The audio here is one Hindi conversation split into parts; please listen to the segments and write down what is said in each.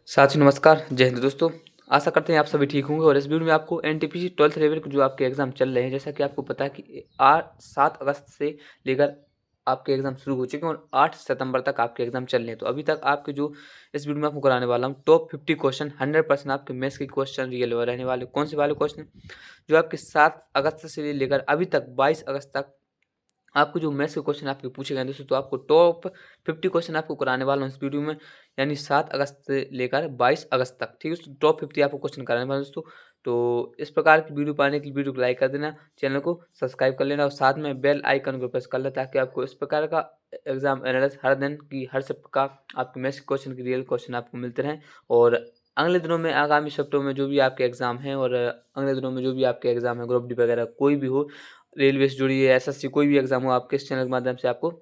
साथियों नमस्कार, जय हिंद दोस्तों। आशा करते हैं आप सभी ठीक होंगे और इस वीडियो में आपको एनटीपीसी 12th लेवल के जो आपके एग्ज़ाम चल रहे हैं, जैसा कि आपको पता है कि 7 अगस्त से लेकर आपके एग्ज़ाम शुरू हो चुके हैं और 8 सितंबर तक आपके एग्ज़ाम चल रहे हैं। तो अभी तक आपके जो इस वीडियो में आपको कराने वाला हूँ टॉप 50 क्वेश्चन 100% आपके मैथ्स के क्वेश्चन रियल रहने वाले। कौन से वाले क्वेश्चन? जो आपके 7 अगस्त से लेकर अभी तक 22 अगस्त तक आपको जो मैथ्स के क्वेश्चन आपके पूछे गए हैं दोस्तों, तो आपको टॉप 50 क्वेश्चन आपको कराने वाला हूँ इस वीडियो में, यानी 7 अगस्त से लेकर 22 अगस्त तक, ठीक है दोस्तों। टॉप 50 आपको क्वेश्चन कराने वाला हूँ दोस्तों। तो इस प्रकार की वीडियो पाने के लिए वीडियो को लाइक कर देना, चैनल को सब्सक्राइब कर लेना और साथ में बेल आइकन को प्रेस कर लेना, ताकि आपको इस प्रकार का एग्जाम एनालिसिस हर दिन की हर शिफ्ट का आपके मैथ्स के क्वेश्चन की रियल क्वेश्चन आपको मिलते रहें। और अगले दिनों में आगामी शिफ्टों में जो भी आपके एग्जाम हैं और अगले दिनों में जो भी आपके एग्जाम है, ग्रुप डी वगैरह कोई भी हो, रेलवे से जुड़ी है, एसएससी कोई भी एग्जाम हो, आपके इस चैनल के माध्यम से आपको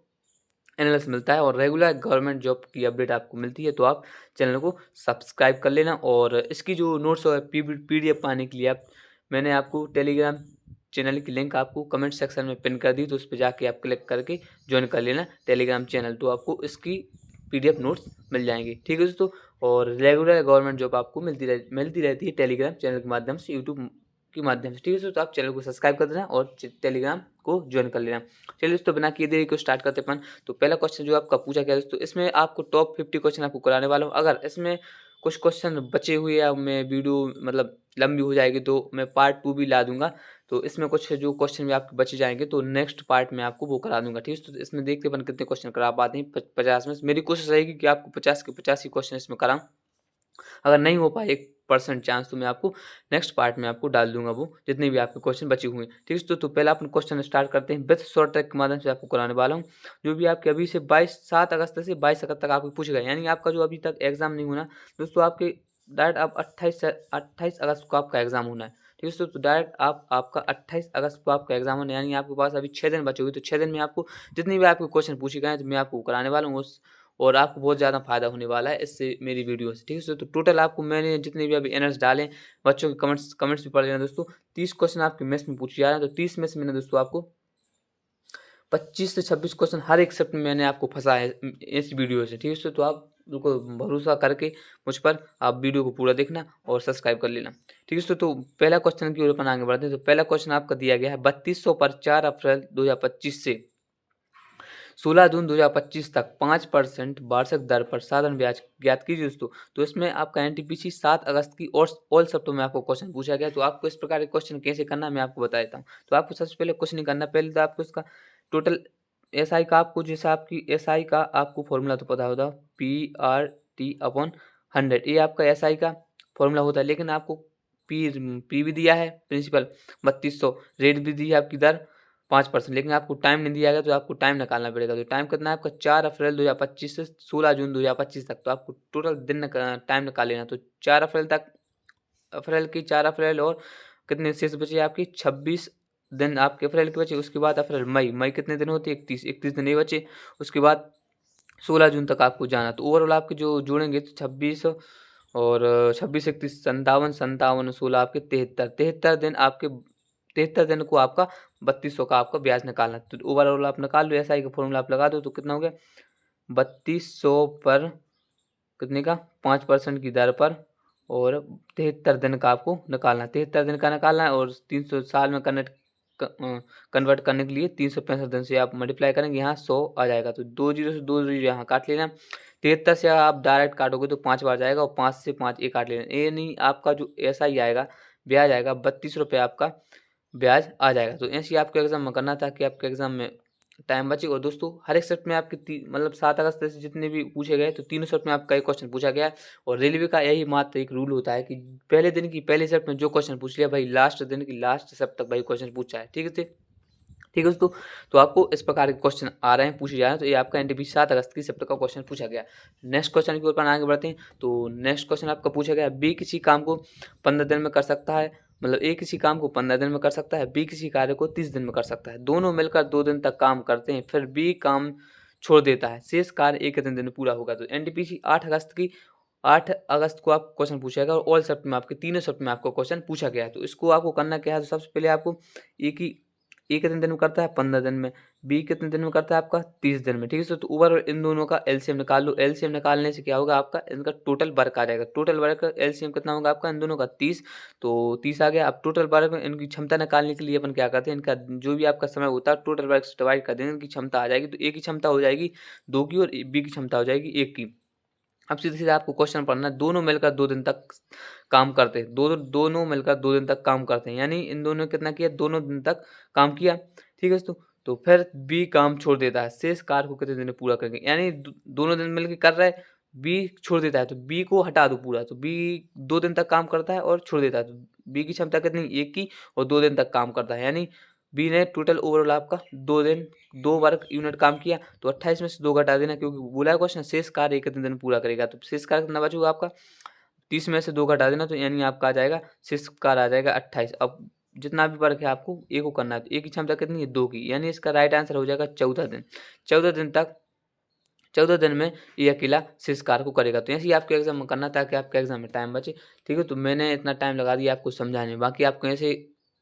एनालिसिस मिलता है और रेगुलर गवर्नमेंट जॉब की अपडेट आपको मिलती है। तो आप चैनल को सब्सक्राइब कर लेना और इसकी जो नोट्स और पीडीएफ पाने के लिए मैंने आपको टेलीग्राम चैनल की लिंक आपको कमेंट सेक्शन में पिन कर दी, तो उस पर जाके आप क्लिक करके ज्वाइन कर लेना टेलीग्राम चैनल, तो आपको इसकी पीडीएफ नोट्स मिल जाएंगे, ठीक है दोस्तों। और रेगुलर गवर्नमेंट जॉब आपको मिलती रहती है टेलीग्राम चैनल के माध्यम से, यूट्यूब के माध्यम से, ठीक है दोस्तों। तो आप चैनल को सब्सक्राइब कर देना और टेलीग्राम को ज्वाइन कर लेना। चलिए दोस्तों, बिना किए देरी को स्टार्ट करते अपन। तो पहला क्वेश्चन जो आपका पूछा गया दोस्तों, इसमें आपको टॉप 50 क्वेश्चन आपको कराने वाला हूँ। अगर इसमें कुछ क्वेश्चन बचे हुए या मैं वीडियो मतलब लंबी हो जाएगी तो मैं पार्ट 2 भी ला दूंगा। तो इसमें कुछ जो क्वेश्चन भी आपके बचे जाएंगे तो नेक्स्ट पार्ट में आपको वो करा दूंगा, ठीक है। तो इसमें देखते अपन कितने क्वेश्चन करा पाते हैं। 50 में मेरी कोशिश रहेगी कि आपको 50 के 50 ही क्वेश्चन इसमें कराऊं। अगर नहीं हो पाए 1% चांस, तो मैं आपको नेक्स्ट पार्ट में आपको डाल दूंगा वो जितने भी आपके क्वेश्चन बचे हुए हैं, ठीक है। तो पहला अपन क्वेश्चन स्टार्ट करते हैं विथ शॉर्ट ट्रैक के माध्यम से आपको कराने वाला हूँ। जो भी आपके अभी से 7 अगस्त से 22 अगस्त तक आपको पूछे गए, यानी आपका जो अभी तक एग्जाम नहीं होना दोस्तों, आपके डायरेक्ट आप 28 अगस्त को आपका एग्जाम होना है, ठीक है। तो डायरेक्ट आपका 28 अगस्त को आपका एग्जाम होना है, यानी आपके पास अभी 6 दिन बचे हुए। तो 6 दिन में आपको जितने भी आपके क्वेश्चन पूछे गए हैं, तो मैं आपको कराने वाला हूँ और आपको बहुत ज़्यादा फ़ायदा होने वाला है इससे, मेरी वीडियो से, ठीक है। तो टोटल आपको मैंने जितने भी अभी एनर्स डाले, बच्चों के कमेंट्स भी पढ़ लेना दोस्तों। 30 क्वेश्चन आपके मैथ्स में पूछे जा रहे हैं, तो 30 में से मैंने दोस्तों आपको 25 से 26 क्वेश्चन हर एक शिफ्ट में मैंने आपको फंसाया है इस वीडियो से, ठीक है। तो आप बिल्कुल भरोसा करके मुझ पर आप वीडियो को पूरा देखना और सब्सक्राइब कर लेना, ठीक है। तो पहला क्वेश्चन की ओर अपन आगे बढ़ते हैं। तो पहला क्वेश्चन आपका दिया गया है 3200 पर 4 अप्रैल 2025 से 16 जून 2025 तक 5% वार्षिक दर पर साधारण ब्याज ज्ञात कीजिए दोस्तों। तो इसमें आपका एनटीपीसी 7 अगस्त की और ऑल शब्दों में आपको क्वेश्चन पूछा गया। तो आपको इस प्रकार के क्वेश्चन कैसे करना है मैं आपको बता देता हूँ। तो आपको सबसे पहले कुछ नहीं करना, पहले तो आपको इसका टोटल एसआई का, आपको जैसे आपकी एसआई का आपको फॉर्मूला तो पता होगा, PRT/100, ये आपका एसआई का फॉर्मूला होता है। लेकिन आपको पी भी दिया है प्रिंसिपल 3200, रेट भी दी है आपकी दर 5%, लेकिन आपको टाइम नहीं दिया गया, तो आपको टाइम निकालना पड़ेगा। तो टाइम कितना है आपका 4 अप्रैल 2025 से 16 जून 2025 तक। तो आपको टोटल दिन टाइम निकाल लेना। तो 4 अप्रैल तक, अप्रैल की 4 अप्रैल और कितने शेष बचे आपकी 26 दिन आपके अप्रैल के बचे। उसके बाद अप्रैल मई कितने दिन होते हैं 31 दिन ही बचे। उसके बाद 16 जून तक आपको जाना। तो ओवरऑल आपके जो जोड़ेंगे तो 26 और 26 31 57 57 16 आपके 73 दिन, आपके 73 दिन को आपका 3200 का आपका ब्याज निकालना। तो ओवरऑल आप निकाल लो, एसआई का फॉर्मूला आप लगा दो, तो कितना हो गया 3200 पर कितने का 5% की दर पर और 73 दिन का आपको निकालना, 73 दिन का निकालना है। और 300 साल में कन्वर्ट करने के लिए 365 दिन से आप मल्टीप्लाई करेंगे, यहाँ 100 आ जाएगा। तो 2 जीरो से 2 जीरो यहाँ काट लेना। 73 से आप डायरेक्ट काटोगे तो 5 बार जाएगा और 5 से 5 ये काट लेना। ये नहीं, आपका जो ऐसा ही आएगा ब्याज आएगा 32 रुपये आपका ब्याज आ जाएगा। तो ऐसे ही आपके एग्जाम में करना था कि आपके एग्जाम में टाइम बचेगा। और दोस्तों हर एक शिफ्ट में आपके मतलब 7 अगस्त से जितने भी पूछे गए, तो तीनों शिफ्ट में आपका एक क्वेश्चन पूछा गया है। और रेलवे का यही मात्र एक रूल होता है कि पहले दिन की पहले शिफ्ट में जो क्वेश्चन पूछ लिया भाई, लास्ट दिन की लास्ट शिफ्ट तक भाई क्वेश्चन पूछा है, ठीक है। ठीक है दोस्तों, तो आपको इस प्रकार के क्वेश्चन आ रहे हैं, पूछे जा रहे हैं। तो ये आपका एनटीपीसी 7 अगस्त की शिफ्ट का क्वेश्चन पूछा गया। नेक्स्ट क्वेश्चन की ओर आगे बढ़ते हैं। तो नेक्स्ट क्वेश्चन आपका पूछा गया, बी किसी काम को 15 दिन में कर सकता है, मतलब ए किसी काम को 15 दिन में कर सकता है, बी किसी कार्य को 30 दिन में कर सकता है। दोनों मिलकर 2 दिन तक काम करते हैं, फिर बी काम छोड़ देता है, शेष कार्य एक दिन में पूरा होगा। तो एनटीपीसी 8 अगस्त को आपको क्वेश्चन पूछा गया और ऑल शिफ्ट में आपके तीनों शिफ्ट में आपको क्वेश्चन पूछा गया है। तो इसको आपको करना क्या है, तो सबसे पहले आपको एक ही ए कितने दिन में करता है 15 दिन में, बी कितने दिन में करता है आपका 30 दिन में, ठीक है। तो ओवरऑल इन दोनों का एलसीएम निकाल लो। एलसीएम निकालने से क्या होगा आपका, इनका टोटल वर्क आ जाएगा। टोटल वर्क एलसीएम कितना होगा आपका इन दोनों का 30, तो 30 आ गया। अब टोटल वर्क इनकी क्षमता निकालने के लिए अपन क्या करते हैं, इनका जो भी आपका समय होता है टोटल वर्क से डिवाइड कर देंगे, इनकी क्षमता आ जाएगी। तो ए की क्षमता हो जाएगी 2 की और बी की क्षमता हो जाएगी 1 की। अब सीधे-सीधे आपको क्वेश्चन पढ़ना है, दोनों मिलकर 2 दिन तक काम करते हैं। दोनों मिलकर 2 दिन तक काम करते हैं, यानी इन दोनों ने कितना किया, दोनों दिन तक काम किया, ठीक है दोस्तों। तो फिर बी काम छोड़ देता है, शेष कार्य को कितने दिन में पूरा करेंगे, यानी दोनों दिन मिलके कर रहा है, बी छोड़ देता है, तो बी को हटा दो पूरा। तो बी 2 दिन तक काम करता है और छोड़ देता है, तो बी की क्षमता कितनी 1 की और 2 दिन तक काम करता है, यानी बी ने टोटल ओवरऑल आपका 2 दिन 2 वर्क यूनिट काम किया। तो 28 में से 2 घटा देना, क्योंकि बोला है क्वेश्चन शेष कार्य कितने दिन में पूरा करेगा। तो शेष कार्य कितना बचेगा आपका 30 में से 2 घटा देना, तो यानी आपका आ जाएगा शेष कार्य आ जाएगा 28। अब जितना भी वर्क है आपको ए को करना है, तो ए की क्षमता कितनी है 2 की, यानी इसका राइट आंसर हो जाएगा 14 दिन। 14 दिन तक 14 दिन में ये अकेला शेष कार्य को करेगा। तो ऐसे ही आपके एग्जाम में करना, ताकि आपके एग्जाम में टाइम बचे, ठीक है। तो मैंने इतना टाइम लगा दिया आपको समझाने में, बाकी आपको ऐसे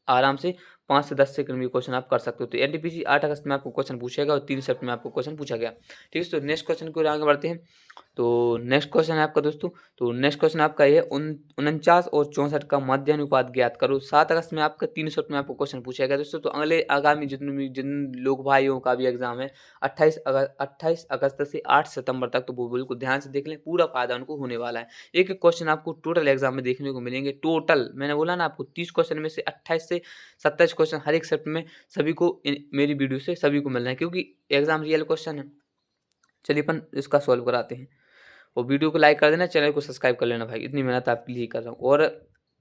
आराम से 5 से 10 सेकंड में क्वेश्चन आप कर सकते हो। तो एनटीपीसी 8 अगस्त में आपको क्वेश्चन पूछेगा और 3 सेप्टेम्बर में आपको क्वेश्चन पूछा गया, ठीक है। तो नेक्स्ट क्वेश्चन की ओर आगे बढ़ते हैं। तो नेक्स्ट क्वेश्चन है आपका दोस्तों, तो नेक्स्ट क्वेश्चन आपका ये 49 और 64 का मध्यानुपात ज्ञात करो। 7 अगस्त में आपका 3 सेट में आपको क्वेश्चन पूछा गया दोस्तों। तो अगले आगामी जिन लोग भाइयों का भी एग्जाम है 28 अगस्त से 8 सितंबर तक, तो वो बिल्कुल ध्यान से देख लें, पूरा फायदा उनको होने वाला है। एक एक क्वेश्चन आपको टोटल एग्जाम में देखने को मिलेंगे। टोटल मैंने बोला ना आपको 30 क्वेश्चन में से 28 से 27 क्वेश्चन हर एक सेट में सभी को मेरी वीडियो से सभी को मिलना है, क्योंकि एग्जाम रियल क्वेश्चन है। चलिए अपन इसका सॉल्व कराते हैं, और वीडियो को लाइक कर देना, चैनल को सब्सक्राइब कर लेना भाई, इतनी मेहनत आपके लिए कर रहा हूँ। और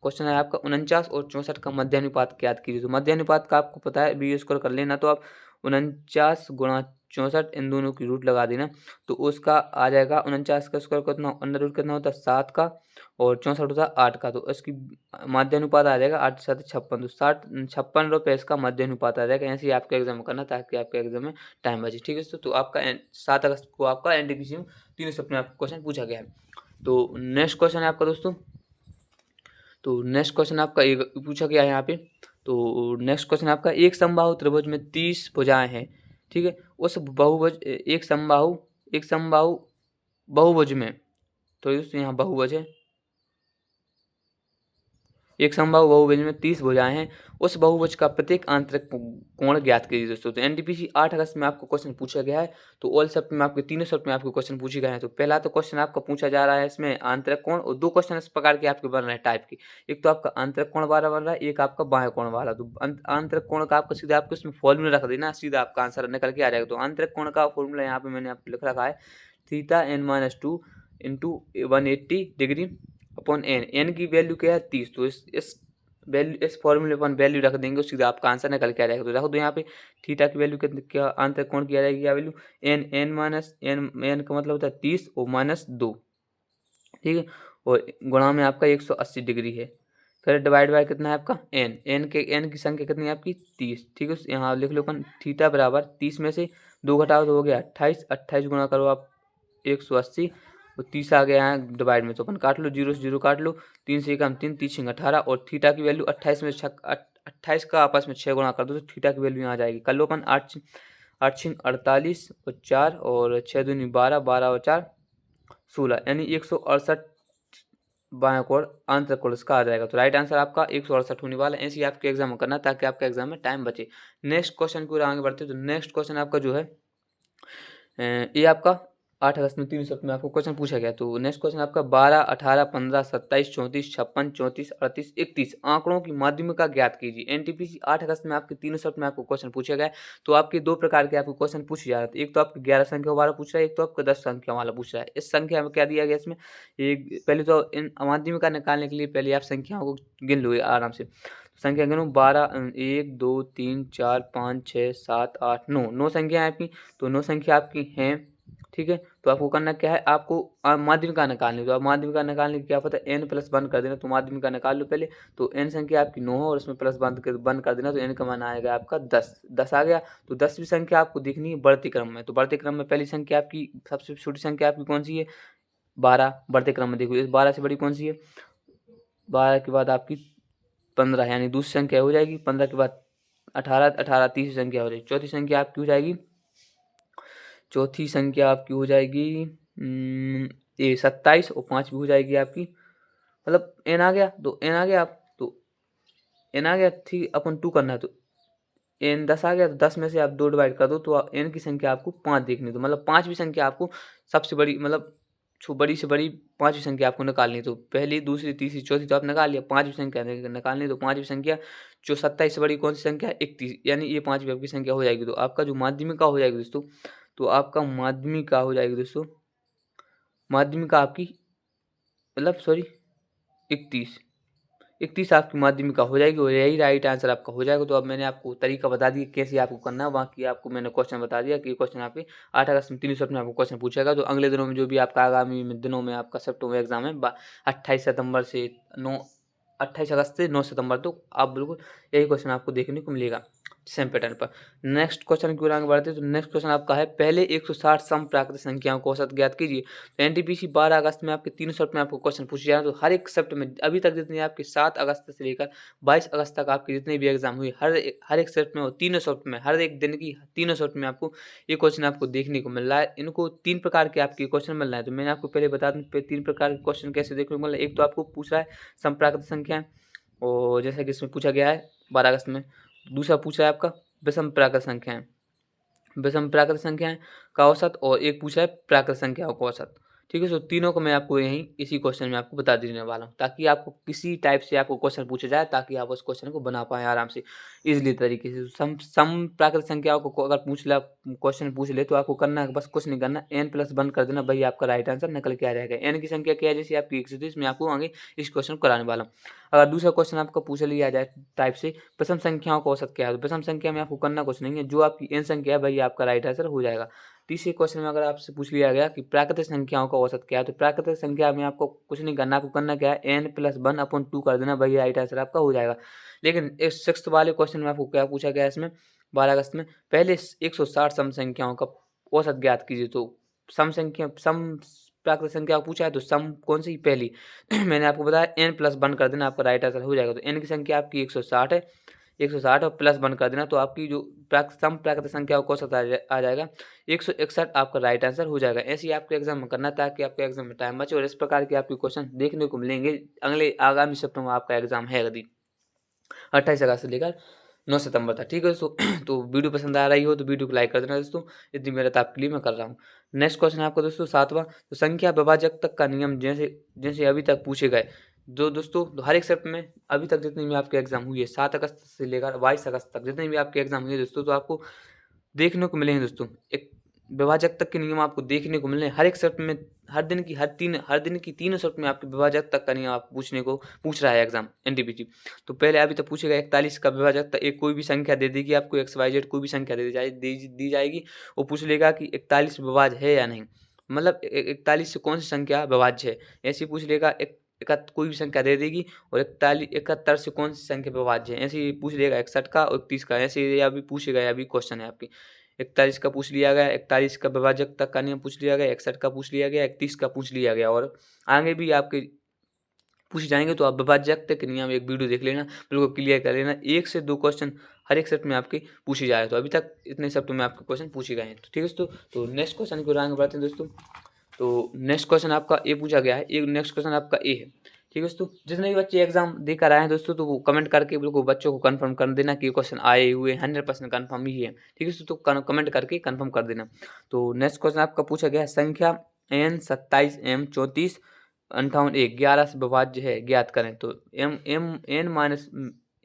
क्वेश्चन है आपका 49 और 64 का मध्यानुपात ज्ञात कीजिए। तो मध्यानुपात का आपको पता है, बी स्क्वायर कर लेना, तो आप 49 गुणा 64 इन दोनों की रूट लगा देना, तो उसका आ जाएगा 49 का स्क्वायर कितना, अंडर रूट कितना होता है 7 का, और 64 होता है 8 का। तो इसकी मध्यानुपात आ जाएगा 8 7 56, तो 56 रुपये इसका मध्यानुपात आ जाएगा। ऐसे ही आपके एग्जाम में करना, ताकि आपके एग्जाम में टाइम बचे, ठीक है। तो आपका 7 अगस्त को आपका एनटीपीसी में 3 सप्ताह में आपको क्वेश्चन पूछा गया है। तो नेक्स्ट क्वेश्चन है आपका दोस्तों, तो नेक्स्ट क्वेश्चन आपका एक पूछा गया है यहाँ पे। तो नेक्स्ट क्वेश्चन आपका, एक समबाहु त्रिभुज में 30 भुजाएं हैं, ठीक है। उस बहुभुज एक समबाहु बहुभुज में, तो यहाँ बहुभुज है, एक समबाहु बहुभुज में 30 भुजाएं हैं, उस बहुभुज का प्रत्येक आंतरिक कोण ज्ञात कीजिए दोस्तों। तो एनटीपीसी 8 अगस्त में आपको क्वेश्चन पूछा गया है। तो ऑल सब्जेक्ट में आपके तीनों सब्जेक्ट में आपको क्वेश्चन पूछे गए हैं। तो पहला तो क्वेश्चन आपका पूछा जा रहा है इसमें आंतरिक कोण, और 2 क्वेश्चन इस प्रकार के आपके बन रहे हैं टाइप के। एक तो आपका आंतरिक कोण वाला बन रहा है, एक आपका बाह्य कोण वाला। तो आंतरिक कोण का आपको सीधा आपको इसमें फॉर्मूला रख देना, सीधा आपका आंसर निकल के आ जाएगा। तो आंतरिक कोण का फॉर्मूला यहाँ पे मैंने आपको लिख रखा है, theta n-2 into 180 degree upon N की वैल्यू क्या है 30। तो इस फॉर्मूले पर वैल्यू रख देंगे, सीधा आपका आंसर निकल के आ जाएगा। तो रख दो यहाँ पे, थीटा की वैल्यू कितनी, क्या आंतरिक कोण की आ जाएगी क्या वैल्यू, एन का मतलब होता है 30 और -2, ठीक है। और गुणा में आपका 180 डिग्री है, फिर डिवाइड बाय कितना है आपका एन की संख्या कितनी है आपकी 30, ठीक है। यहाँ लिख लो अपन, थीटा बराबर 30 में से 2 घटाओ तो हो गया 28, 28 गुणा करो आप 180, और 30 आ गया है डिवाइड में, तो अपन काट लो, 0 से 0 काट लो, 3 से 1 3, 3 6 18, और थीटा की वैल्यू 28 में 28 का आपस में 6 गुणा कर दो, तो थीटा की वैल्यू यहाँ आ जाएगी। कर लो अपन 8 6 48 और 4 और 6 दूनी 12, 12 और 4 16, यानी 168 बायां कोण आंतरिक कोण इसका आ जाएगा। तो राइट आंसर आपका 168 होने वाला है। ऐसे ही आपके एग्जाम में करना, ताकि आपके एग्जाम में टाइम बचे। नेक्स्ट क्वेश्चन की ओर आगे बढ़ते हैं। तो नेक्स्ट क्वेश्चन आपका जो है ये आपका 8 अगस्त में 3 सप्ताह में आपको क्वेश्चन पूछा गया। तो नेक्स्ट क्वेश्चन आपका 12 18 15 27 34 56 34 38 31 आंकड़ों की माध्यमिका ज्ञात कीजिए। एनटीपीसी 8 अगस्त में आपके 3 सप्ताह में आपको क्वेश्चन पूछा गया है। तो आपके 2 प्रकार के आपको क्वेश्चन पूछे जा रहे थे, एक तो आपके 11 संख्या वाला पूछ रहा है, एक तो आपका 10 संख्या वाला पूछ रहा है। इस संख्या में क्या दिया गया इसमें, एक पहले तो इन माध्यमिका निकालने के लिए पहले आप संख्याओं को गिन लो आराम से। संख्या गिनो 12 1 2 3 4 5 6 7 8 9 9 संख्या है आपकी। तो 9 संख्या आपकी हैं, ठीक है। तो आपको करना क्या है, आपको माध्यमिका निकालनी। तो आप माध्यमिका निकालने की क्या पता n प्लस 1 कर देना, तो माध्यमिका निकाल लो पहले। तो n संख्या आपकी 9 है और उसमें प्लस 1 कर देना, तो n का मान आएगा आपका 10 आ गया। तो 10वीं संख्या आपको देखनी है बढ़ते क्रम में। तो बढ़ते क्रम में पहली संख्या आपकी, सबसे छोटी संख्या आपकी कौन सी है 12। बढ़ते क्रम में देखो इस 12 से बड़ी कौन सी है, 12 के बाद आपकी 15, यानी दूसरी संख्या हो जाएगी। 15 के बाद 18 18 तीसरी संख्या हो जाएगी। चौथी संख्या आपकी हो जाएगी, चौथी संख्या आपकी हो जाएगी ये 27 और 5 हो जाएगी आपकी, मतलब n आ गया तो n आ गया, आप तो n आ गया ठीक, अपन 2 करना है तो n 10 आ गया तो 10 में से आप 2 डिवाइड कर दो तो n की संख्या आपको 5 देखनी है। तो मतलब 5वीं संख्या आपको सबसे बड़ी, मतलब बड़ी से बड़ी 5वीं संख्या आपको निकालनी है। तो पहली, दूसरी, तीसरी, चौथी तो आप निकाल लिया, 5वीं संख्या निकालनी है। तो 5वीं संख्या जो 27 से बड़ी कौन सी संख्या है, 31, यानी ये 5वीं आपकी संख्या हो जाएगी। तो आपका जो माध्यमिका हो जाएगी दोस्तों, तो आपका माध्यमिका हो जाएगी दोस्तों, माध्यमिका आपकी मतलब सॉरी 31, 31 आपकी माध्यमिका हो जाएगी और यही राइट आंसर आपका हो जाएगा। तो अब मैंने आपको तरीका बता दिया कैसे आपको करना है, बाकी आपको मैंने क्वेश्चन बता दिया कि क्वेश्चन आपके 8 अगस्त में 3 शिफ्ट में आपको क्वेश्चन पूछेगा। तो अगले दिनों में जो भी आपका आगामी दिनों में आपका शिफ्ट में एग्जाम है 28 अगस्त से 9 सितंबर तो आप बिल्कुल यही क्वेश्चन आपको देखने को मिलेगा सेम पैटर्न पर। नेक्स्ट क्वेश्चन की ओर आगे बढ़ते हैं। तो नेक्स्ट क्वेश्चन आपका है, पहले 160 सम प्राकृत संख्याओं को औसत ज्ञात कीजिए। तो एनटीपीसी 12 अगस्त में आपके 3 शिफ्ट में आपको क्वेश्चन पूछे जा रहे हैं। तो हर एक शिफ्ट में अभी तक जितने आपके 7 अगस्त से लेकर 22 अगस्त तक आपके जितने भी एग्जाम हुए, हर एक शिफ्ट में और तीनों शिफ्ट में, हर एक दिन की तीनों शिफ्ट में आपको ये क्वेश्चन आपको देखने को मिल रहा है। इनको 3 प्रकार के आपके क्वेश्चन मिल रहे हैं। तो मैंने आपको पहले बता दूं 3 प्रकार के क्वेश्चन कैसे देखने को मिल रहा है। एक तो आपको पूछ रहा है संप्राकृत संख्या, और जैसा कि इसमें पूछा गया है 12 अगस्त में। दूसरा पूछ रहा है आपका विषम प्राकृत संख्याएं, विषम प्राकृत संख्याएं का औसत, और एक पूछा है प्राकृत संख्याओं का औसत। ठीक है, तो तीनों को मैं आपको यहीं इसी क्वेश्चन में आपको बता देने वाला हूँ, ताकि आपको किसी टाइप से आपको क्वेश्चन पूछा जाए ताकि आप उस क्वेश्चन को बना पाएं आराम से इजीली तरीके से। सम प्राकृत संख्याओं को अगर क्वेश्चन पूछ ले तो आपको करना है बस कुछ नहीं करना, n+1 कर देना, भाई आपका राइट आंसर निकल के आ जाएगा। n की संख्या क्या है, जैसे आपकी 130, मैं आपको आगे इस क्वेश्चन को कराने वाला हूँ। अगर दूसरा क्वेश्चन आपका पूछ लिया जाए टाइप से विषम संख्याओं का औसत क्या है, तो विषम संख्या में आपको करना कुछ नहीं है, जो आपकी n संख्या है भाई आपका राइट आंसर हो जाएगा। तीसरे क्वेश्चन में अगर आपसे पूछ लिया गया कि प्राकृतिक संख्याओं का औसत क्या है, तो प्राकृतिक संख्या में आपको कुछ नहीं करना, आपको करना क्या है n+1/2 कर देना, भाई राइट आंसर आपका हो जाएगा। लेकिन इस 6th वाले क्वेश्चन में आपको क्या पूछा गया है, इसमें 12 अगस्त में पहले 160 सम संख्याओं का औसत ज्ञात कीजिए। तो सम प्राकृतिक संख्या पूछा है तो सम कौन सी पहली मैंने आपको बताया n+1 कर देना, आपका राइट आंसर हो जाएगा। तो n की संख्या आपकी 160 है, 160 और +1 कर देना, तो आपकी जो सम प्राकृतिक संख्या का औसत आ जाएगा 161, आपका राइट आंसर हो जाएगा। ऐसे ही आपके एग्जाम में करना ताकि आपके एग्जाम में टाइम बचे, और इस प्रकार के आपके क्वेश्चन देखने को मिलेंगे अगले आगामी सप्ताह में आपका एग्जाम है यदि 28 अगस्त से लेकर 9 सितंबर तक। ठीक है दोस्तों, तो वीडियो पसंद आ रही हो तो वीडियो को लाइक कर देना दोस्तों, इतनी मेहनत आपके लिए मैं कर रहा हूँ। नेक्स्ट क्वेश्चन है आपका दोस्तों 7वां, तो संख्या विभाजक तक का नियम जैसे जैसे अभी तक पूछे गए। जो दोस्तों हर एक शिफ्ट में अभी तक जितने भी आपके एग्जाम हुई है 7 अगस्त से लेकर 22 अगस्त तक जितने भी आपके एग्जाम हुए दोस्तों, तो आपको देखने को मिलेंगे दोस्तों एक विभाजक तक के नियम आपको देखने को मिलने हर एक शिफ्ट में, हर दिन की तीनों शिफ्ट में आपके विभाजक तक का नियम आप पूछ रहा है एग्जाम एनटीपीसी। तो पहले अभी तक पूछेगा 41 का विभाजक तक, एक कोई भी संख्या दे देगी आपको, XYZ कोई भी संख्या दी जाएगी, वो पूछ लेगा कि 41 विभाज्य है या नहीं, मतलब 41 से कौन सी संख्या विभाज्य है, ऐसे पूछ लेगा। कोई भी संख्या दे देगी और 71 से कौन सी संख्या विभाज्य है, ऐसे ही पूछ लेगा 61 का और 31 का, ऐसे ये अभी पूछेगा, अभी क्वेश्चन है आपकी 41 का पूछ लिया गया, 41 का विभाजक तक का नियम पूछ लिया गया, 61 का पूछ लिया गया, 31 का पूछ लिया गया, और आगे भी आपके पूछ जाएंगे। तो आप विभाजक तक के नियम एक वीडियो देख लेना, बिल्कुल क्लियर कर लेना, 1 से 2 क्वेश्चन हर एक सेट में आपके पूछे जा रहे हैं। तो अभी तक इतने सेट में आपके क्वेश्चन पूछे गए हैं। तो ठीक है दोस्तों, तो नेक्स्ट क्वेश्चन को आगे बढ़ते हैं दोस्तों। तो नेक्स्ट क्वेश्चन आपका ए पूछा गया है, नेक्स्ट क्वेश्चन आपका ए है। ठीक है दोस्तों, जितने भी बच्चे एग्जाम देकर आए हैं दोस्तों, तो वो कमेंट करके बिल्कुल बच्चों को कंफर्म कर देना कि ये क्वेश्चन आए हुए 100% कंफर्म ही है। ठीक है दोस्तों, तो कमेंट करके कंफर्म कर देना। तो नेक्स्ट क्वेश्चन आपका पूछा गया है, संख्या n 27 m 34 58 1 11 से विभाज्य है, ज्ञात करें। तो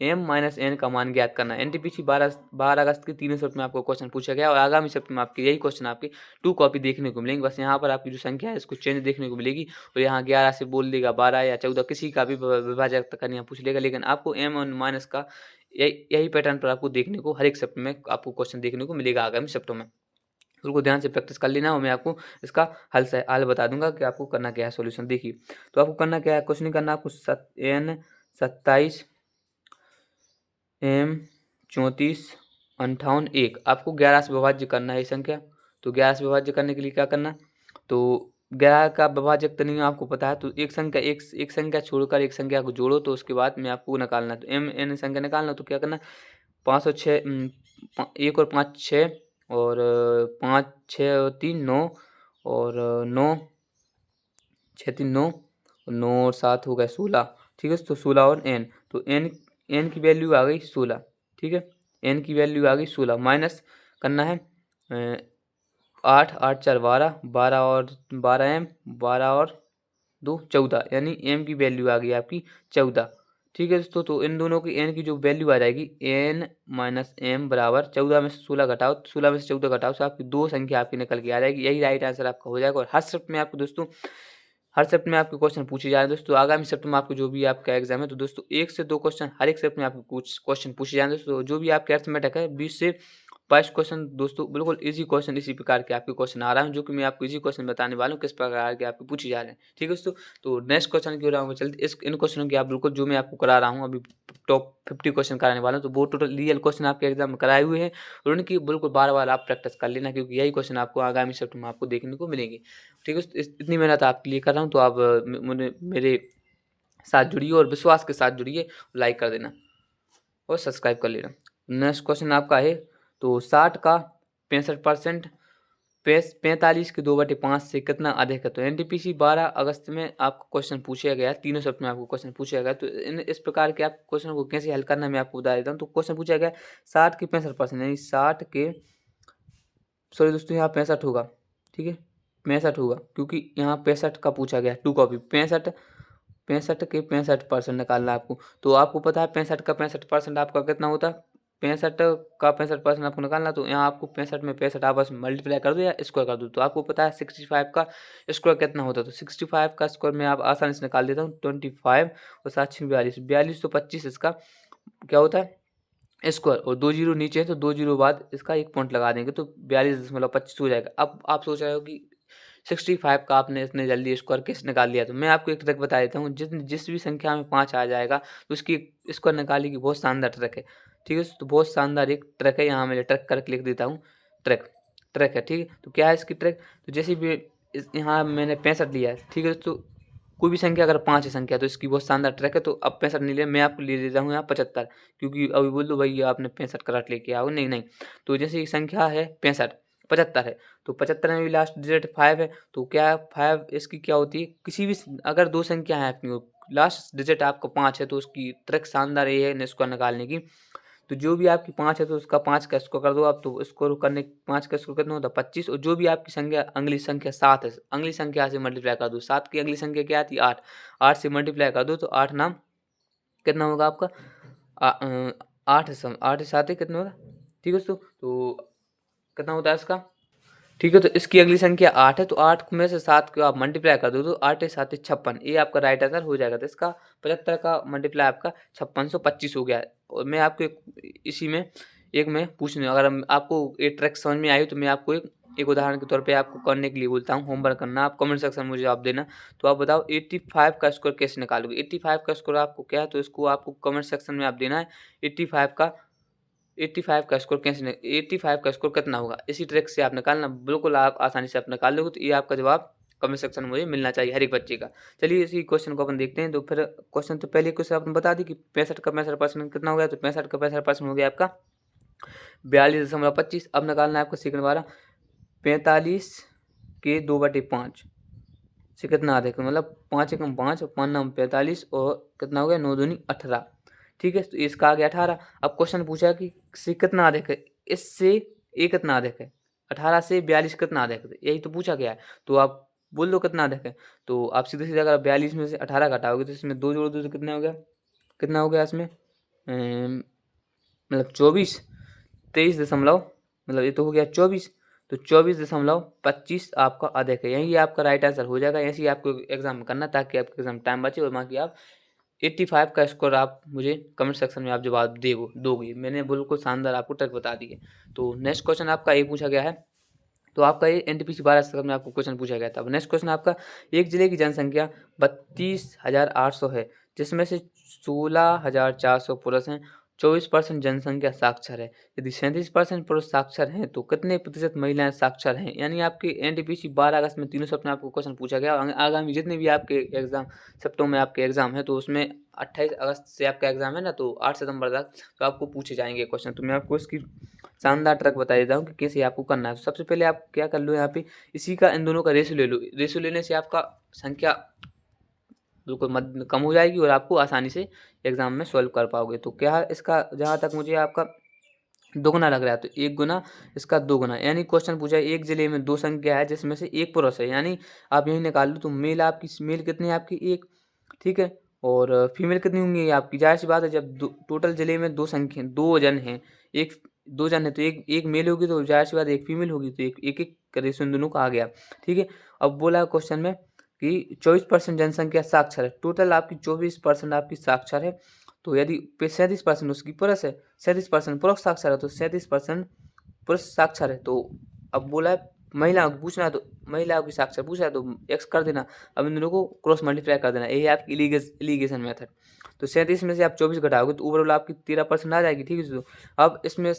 m-n का मान ज्ञात करना है। एनटीपीसी 12 अगस्त के 3 शिफ्ट में आपको क्वेश्चन पूछा गया, और आगामी शिफ्ट में आपके यही क्वेश्चन आपके 2 कॉपी देखने को मिलेंगे। बस यहाँ पर आपकी जो संख्या है इसको चेंज देखने को मिलेगी, और यहाँ 11 से बोल देगा 12 या 14, किसी का भी विभाजक तक यहाँ पूछ लेगा, लेकिन आपको m-n का यही पैटर्न पर आपको देखने को हर एक शिफ्ट में आपको क्वेश्चन देखने को मिलेगा आगामी शिफ्टों में। उसको ध्यान से प्रैक्टिस कर लेना, और मैं आपको इसका हल बता दूंगा कि आपको करना क्या है सॉल्यूशन। देखिए, तो आपको करना क्या है, कुछ नहीं करना, आपको n 27 m 34 58 1 आपको 11 से विभाज्य करना है ये संख्या। तो 11 से विभाज्य करने के लिए क्या करना, तो 11 का विभाजक तो नहीं आपको पता है, तो एक संख्या छोड़कर एक संख्या को जोड़ो, तो उसके बाद में आपको निकालना है। तो m n संख्या निकालना, तो क्या करना, 506 1 और 5 6 और 5 6 और 3 9 और 9 6 3 9 और 9 और 7 हो गया 16। ठीक है, तो 16 और n, तो n की वैल्यू आ गई 16। ठीक है, n की वैल्यू आ गई 16, माइनस करना है 8 8 4 12 12 और 12 m 12 और 2 14, यानी m की वैल्यू आ गई आपकी 14। ठीक है दोस्तों, तो इन दोनों की n की जो वैल्यू आ जाएगी n माइनस m बराबर 14 में से 16 घटाओ, 16 में से 14 घटाओ, तो आपकी दो संख्या आपकी निकल के आ जाएगी। यही राइट आंसर आपका हो जाएगा। और हर शिफ्ट में आपको दोस्तों, हर शिफ्ट में आपके क्वेश्चन पूछे जा रहे हैं दोस्तों। आगामी शिफ्ट में आपको जो भी आपका एग्जाम है, तो दोस्तों 1 से 2 क्वेश्चन हर एक शिफ्ट में आपको कुछ क्वेश्चन पूछे जाएंगे दोस्तों। जो भी आपके अर्थमेटिक है 20 से 22 क्वेश्चन दोस्तों, बिल्कुल इजी क्वेश्चन इसी प्रकार के आपके क्वेश्चन आ रहा है, जो कि मैं आपको इजी क्वेश्चन बताने वाला हूँ किस प्रकार के आपके पूछे जा रहे हैं। ठीक है दोस्तों, तो नेक्स्ट क्वेश्चन की ओर हम चलते, इस इन क्वेश्चनों की आप बिल्कुल जो मैं आपको करा रहा हूँ अभी टॉप 50 क्वेश्चन कराने वाला हूँ, तो वो टोटल रियल क्वेश्चन आपके एग्जाम में कराए हुए हैं, और उनकी बिल्कुल बार बार आप प्रैक्टिस कर लेना, क्योंकि यही क्वेश्चन आपको आगामी शिफ्ट में आपको देखने को मिलेंगे। ठीक है, इतनी मेहनत आपके लिए कर रहा हूँ, तो आप मेरे साथ जुड़िए और विश्वास के साथ जुड़िए, लाइक कर देना और सब्सक्राइब कर लेना। नेक्स्ट क्वेश्चन आपका है, तो 60 का 65% 45 के 2/5 से कितना अधिक है। तो एनटीपीसी 12 अगस्त में आपको क्वेश्चन पूछा गया, तीनों शिफ्ट में आपको क्वेश्चन पूछा गया। तो इस प्रकार के आप क्वेश्चन को कैसे हल करना है मैं आपको बता देता हूँ। तो क्वेश्चन पूछा गया 60 के 65%, यानी 60 के, सॉरी दोस्तों यहाँ 65 होगा। ठीक है, 65 होगा, क्योंकि यहाँ 65 का पूछा गया, 2 कॉपी 65 के 65% निकालना है आपको। तो आपको पता है 65 का 65% आपका कितना होता है, 65 का 65% आपको निकालना। तो यहाँ आपको 65 में 65 आपस में मल्टीप्लाई कर दो या स्क्वायर कर दो, तो आपको पता है 65 का स्क्वायर कितना होता है। तो 65 का स्क्वायर में आप आसानी से निकाल देता हूँ, 25 और 7 6 42 42, तो 25 इसका क्या होता है स्क्वायर, और 2 जीरो नीचे है, तो 2 जीरो बाद इसका एक पॉइंट लगा देंगे, तो 42.25 हो जाएगा। अब आप सोच रहे हो कि 65 का आपने इतने जल्दी स्क्वायर कैसे निकाल लिया, तो मैं आपको एक ट्रिक बता देता हूँ। जिस भी संख्या में 5 आ जाएगा, तो उसकी स्क्वायर निकालने की बहुत शानदार ट्रिक है। ठीक है, तो बहुत शानदार एक ट्रिक है, यहाँ मैं ट्रिक करके लिख देता हूँ। ट्रिक ट्रिक है, ठीक है। तो क्या है इसकी ट्रिक, तो जैसे भी यहाँ मैंने 65 लिया है, ठीक है। तो कोई भी संख्या अगर 5 है संख्या, तो इसकी बहुत शानदार ट्रिक है। तो अब 65 नहीं लिया, मैं आपको ले देता हूँ यहाँ 75, क्योंकि अभी बोल दो भाई आपने 65 करेक्ट लेके आओ, नहीं नहीं। तो जैसे ये संख्या है 65 75 है, तो 75 में भी लास्ट डिजिट 5 है, तो क्या 5 इसकी क्या होती है, किसी भी अगर दो संख्या है अपनी लास्ट डिजिट आपका 5 है, तो उसकी ट्रिक शानदार ये है स्क्वायर निकालने की। तो जो भी आपकी 5 है, तो उसका 5 का स्क्वायर कर दो आप, तो स्क्वायर करने 5 का स्क्वायर कितना होता है 25, और जो भी आपकी संख्या अगली संख्या 7 है, अगली संख्या से मल्टीप्लाई कर दो। 7 की अगली संख्या क्या आती है 8, 8 से मल्टीप्लाई कर दो, तो 8 नाम कितना होगा आपका 8 8 7 कितना होगा। ठीक है दोस्तों, तो कितना होता है इसका, ठीक है। तो इसकी अगली संख्या 8 है, तो 8 में से 7 को आप मल्टीप्लाई कर दो, तो 8 7 56, ये आपका राइट आंसर हो जाएगा। तो इसका 75 का मल्टीप्लाई आपका 5625 हो गया है। और मैं आपको इसी में एक मैं पूछने, अगर आपको ये ट्रिक समझ में आई हो, तो मैं आपको एक उदाहरण के तौर पे आपको करने के लिए बोलता हूँ, होमवर्क करना, आप कमेंट सेक्शन में मुझे जवाब देना। तो आप बताओ 85 का स्कोर कैसे निकालोगे। 85 का स्कोर आपको क्या है, तो इसको आपको कमेंट सेक्शन में आप देना है। 85 का स्कोर कैसे 85 का स्कोर कितना होगा, इसी ट्रिक से आप निकालना, बिल्कुल आप आसानी से आप निकाल लोगे। तो ये आपका जवाब कमेंट सेक्शन में मुझे मिलना चाहिए हर एक बच्चे का। चलिए इसी क्वेश्चन को अपन देखते हैं। तो फिर क्वेश्चन, तो पहले क्वेश्चन आपने बता दी कि 65 का 65% कितना हो गया, तो 65 का 65% हो गया आपका 42.25। अब निकालना है आपको सेकंड वाला, 45 के 2/5 से कितना अधिक, मतलब 5 एकम 5 और 5 9 45, और कितना हो गया 9 दूनी 18। ठीक है, तो इसका आ गया 18। अब क्वेश्चन पूछा कि से कितना अधिक है, इससे ए कितना अधिक है, 18 से 42 कितना अधिक है, यही तो पूछा गया है। तो आप बोल दो कितना अधिक है। तो आप सीधे सीधे अगर 42 में से 18 घटाओगे, तो इसमें 2 जोड़ दो तो कितना हो गया, कितना हो गया इसमें मतलब 24 23 दशमलव, मतलब ये तो हो गया 24, तो 24.25 आपका अधिक है। यही आपका राइट आंसर हो जाएगा। ऐसे ही आपको एग्जाम में करना, ताकि आपके एग्जाम टाइम बचे, और बाकी आप 85 का स्कोर आप मुझे कमेंट सेक्शन में आप जवाब दोगे। मैंने बिल्कुल शानदार आपको ट्रिक बता दी है। तो नेक्स्ट क्वेश्चन आपका ये पूछा गया है, तो आपका ये एनटीपीसी 12 में आपको क्वेश्चन पूछा गया था। अब नेक्स्ट क्वेश्चन आपका, एक जिले की जनसंख्या 32,800 है, जिसमें से 16,400 पुरुष हैं, 24% जनसंख्या साक्षर है। यदि 37% पुरुष साक्षर हैं तो कितने प्रतिशत महिलाएँ साक्षर हैं? यानी आपके एनटीपीसी 12 अगस्त में तीनों सप्ताह में आपको क्वेश्चन पूछा गया और आगामी जितने भी आपके एग्ज़ाम सप्ताह में आपके एग्ज़ाम है तो उसमें 28 अगस्त से आपका एग्ज़ाम है ना, तो 8 सितंबर तक तो आपको पूछे जाएँगे क्वेश्चन। तो मैं आपको इसकी शानदार ट्रिक बता देता हूँ कि कैसे आपको करना है। तो सबसे पहले आप क्या कर लो, यहाँ पे इसी का इन दोनों का रेशियो ले लो। रेशियो लेने से आपका संख्या बिल्कुल मद कम हो जाएगी और आपको आसानी से एग्ज़ाम में सॉल्व कर पाओगे। तो क्या है इसका, जहाँ तक मुझे आपका दोगुना लग रहा है तो 1 गुना इसका 2 गुना, यानी क्वेश्चन पूछा है एक ज़िले में 2 संख्या है जिसमें से 1 पुरुष है, यानी आप यही निकाल लो। तो मेल कितनी है आपकी 1, ठीक है? और फीमेल कितनी होंगी आपकी? ज़ाहिर-सी बात है, जब दो टोटल ज़िले में 2 जन हैं, एक 2 जन हैं तो एक मेल होगी तो ज़ाहिर-सी बात है 1 फीमेल होगी, तो एक-एक का रेशियो इन दोनों का आ गया, ठीक है? अब बोला क्वेश्चन में कि 24% जनसंख्या साक्षर है, टोटल आपकी 24% आपकी साक्षर है। तो यदि 37% उसकी पुरुष है, 37% पुरुष साक्षर है, तो 37% पुरुष साक्षर है। तो अब बोला है महिलाओं की पूछना है, तो महिलाओं की साक्षर पूछा है तो एक्स कर देना। अब इन दोनों को क्रॉस मल्टीप्लाई कर देना, यही है आपकी एलिगेशन मेथड। तो 37 में से आप 24 घटाओगे तो ओवरऑल आपकी 13% आ जाएगी, ठीक है? तो अब इसमें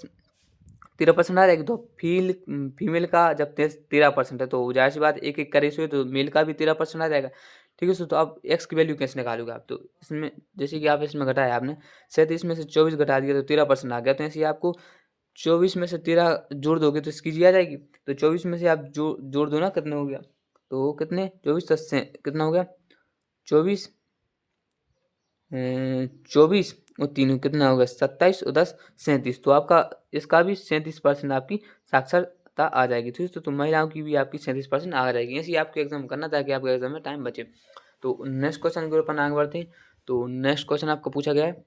13% आ जाएगी, तो फीमेल का जब 13% है तो ज़ाहिर सी बात एक एक का रेशियो है तो मेल का भी 13% आ जाएगा, ठीक है? तो अब एक्स की वैल्यू कैसे निकालोगे आप? तो इसमें जैसे कि आप इसमें घटाया आपने 37 में से 24 घटा दिया तो 13% आ गया। तो ऐसे ही आपको 24 में से 13 जोड़ दोगे तो इसकी जी आ जाएगी। तो 24 में से आप जोड़ दो ना, कितने हो गया? तो कितने 24 10 से कितना हो गया? 24 24 और 3 कितना हो गया? 27 और 10 37। तो आपका इसका भी 37% आपकी साक्षरता आ जाएगी, ठीक है? तो महिलाओं की भी आपकी 37% आ जाएगी। ऐसे ही आपको एग्जाम करना ताकि आपके एग्जाम में टाइम बचे। तो नेक्स्ट क्वेश्चन की ओर अपन आगे बढ़ते हैं। तो नेक्स्ट क्वेश्चन आपको पूछा गया है,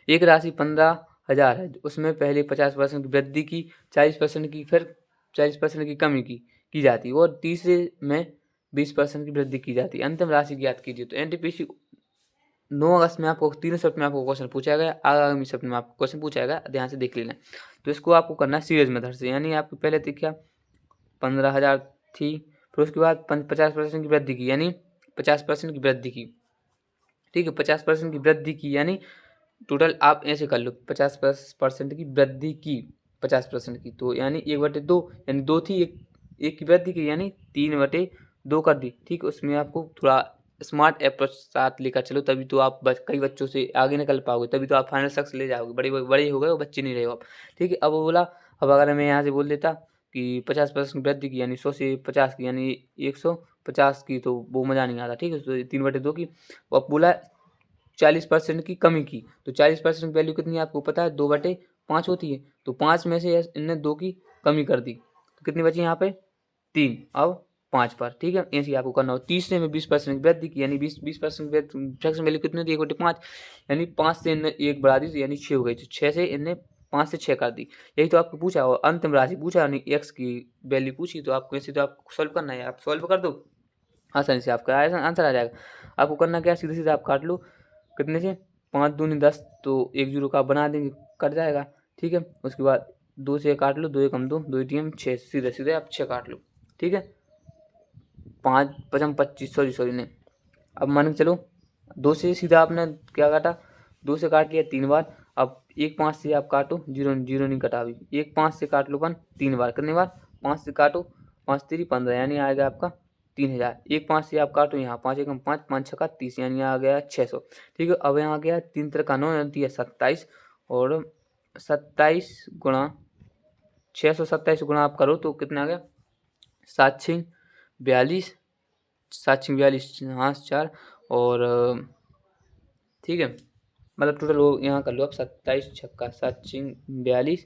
एक राशि 15,000 है, उसमें पहले 50% की वृद्धि की, 40% की, फिर 40% की कमी की जाती है और तीसरे में 20% की वृद्धि की जाती है। अंतिम राशि ज्ञात कीजिए। तो एनटीपीसी 9 अगस्त में आपको तीनों शिफ्ट में आपको क्वेश्चन पूछा गया, आगामी शिफ्ट में आपको क्वेश्चन पूछा गया, ध्यान से देख लेना। तो इसको आपको करना है सीरीज मेथड से, यानी आपको पहले थी क्या 15,000 थी, फिर उसके बाद 50% की वृद्धि की, यानी 50% की वृद्धि की, ठीक है? 50% की वृद्धि की यानी टोटल आप ऐसे कर लो 50% की वृद्धि की, 50% की, तो यानी 1/2 यानी 2 थी, एक की वृद्धि की यानी 3/2 कर दी, ठीक है? उसमें आपको थोड़ा स्मार्ट अप्रोच साथ लेकर चलो, तभी तो आप कई बच्चों से आगे निकल पाओगे, तभी तो आप फाइनल सक्सेस ले जाओगे। बड़े हो गए हो, बच्चे नहीं रहे हो आप, ठीक है? अब वो बोला, अब अगर मैं यहाँ से बोल देता कि 50% वृद्धि की यानी 100 से 50 की यानी 150 की, तो वो मज़ा नहीं आता, ठीक है? तो 3/2 की। अब बोला 40% की कमी की, तो 40% की वैल्यू कितनी है आपको पता है? 2/5 होती है। तो 5 में से इनने 2 की कमी कर दी, तो कितनी बची यहाँ पे? 3। अब 5 पर, ठीक है? ऐसे ही आपको करना हो। तीसरे में 20% की वृद्धि की, यानी 20% फ्रैक्शन वैल्यू कितनी होती है? 1/5, यानी 5 से इनने 1 बढ़ा दी, तो यानी 6 हो गई। तो 6 से इनने 5 से 6 कर दी। यही तो आपको पूछा, और अंतिम राशि पूछा यानी एक्स की वैल्यू पूछी, तो आपको ऐसे तो आपको सॉल्व करना है। आप सॉल्व कर दो, आसानी से आपका आंसर आ जाएगा। आपको करना क्या है, सीधे-सीधे आप काट लो, कितने से 5 दूनी 10, तो 1 जीरो का आप बना देंगे, कट जाएगा, ठीक है? उसके बाद 2 से काट लो, 2 एकम 2, 2 एटीएम 6, सीधे-सीधे आप 6 काट लो, ठीक है? 5 पचम 25, सॉरी नहीं। अब मान के चलो 2 से सीधा आपने क्या काटा? 2 से काट लिया 3 बार। अब 1 5 से आप काटो, जीरो जीरो नहीं कटा अभी। 1 5 से काट लो 3 बार, कितनी बार? 5 से काटो, 5 तिरी 15, यानी आएगा आपका 3000। 1 5 से आप काटो यहाँ, 5 एकम 5, 5 छक्का 30, यानी आ गया 600, ठीक है? अब यहाँ आ गया 3 तिरका 9, यानी 27, और 27 गुणा 627 गुणा आप करो तो कितना आ गया? 7 6 42, 7 6 42, हाँ 4, और ठीक है, मतलब टोटल वो यहाँ कर लो आप 27 छक्का 7 6 42,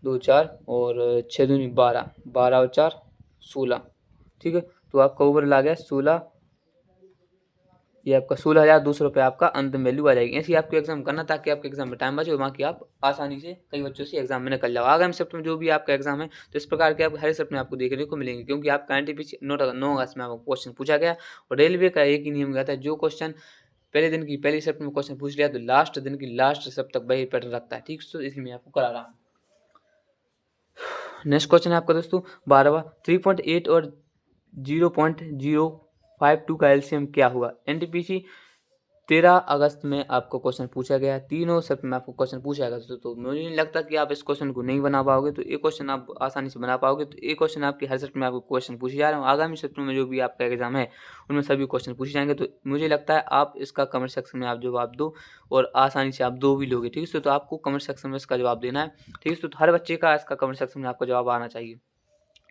2 4 और 6 दूनी 12, 12 और 4 16, ठीक है? तो आपका ओवरऑल आ गया 16, ये आपका 16,200 रुपये आपका अंतिम वैल्यू आ जाएगी। ऐसे ही आपको एग्जाम करना ताकि आपके एग्जाम में टाइम बचे और बाकी आप आसानी से कई बच्चों से एग्जाम में निकल जाओ। आगामी शिफ्ट में जो भी आपका एग्जाम है तो इस प्रकार के आप हर शिफ्ट में आपको देखने को मिलेंगे, क्योंकि आपका एनटीपीसी 9 अगस्त में आपको क्वेश्चन पूछा गया और रेलवे का एक ही नियम गया था, जो क्वेश्चन पहले दिन की पहली शिफ्ट में क्वेश्चन पूछ लिया तो लास्ट दिन की लास्ट शिफ्ट तक वही पैटर्न रखता है, ठीक? तो इसलिए मैं आपको करा रहा हूँ। नेक्स्ट क्वेश्चन है आपका दोस्तों 12वां, 3.8 और 0.052 का एलसीएम क्या हुआ? एनटीपीसी 13 अगस्त में आपको क्वेश्चन पूछा गया है, तीनों शिफ्ट में आपको क्वेश्चन पूछा गया। तो मुझे नहीं लगता कि आप इस क्वेश्चन को नहीं बना पाओगे। तो ये क्वेश्चन आप आसानी से बना पाओगे। तो ये क्वेश्चन आपकी हर शिफ्ट में आपको क्वेश्चन पूछे जा रहे हैं। आगामी शिफ्ट में जो भी आपका एग्जाम है उनमें सभी क्वेश्चन पूछे जाएंगे। तो मुझे लगता है आप इसका कमेंट सेक्शन में आप जवाब दो और आसानी से आप दो भी लोगे। ठीक है, तो आपको कमेंट सेक्शन में इसका जवाब देना है। ठीक है, तो हर बच्चे का इसका कमेंट सेक्शन में आपका जवाब आना चाहिए।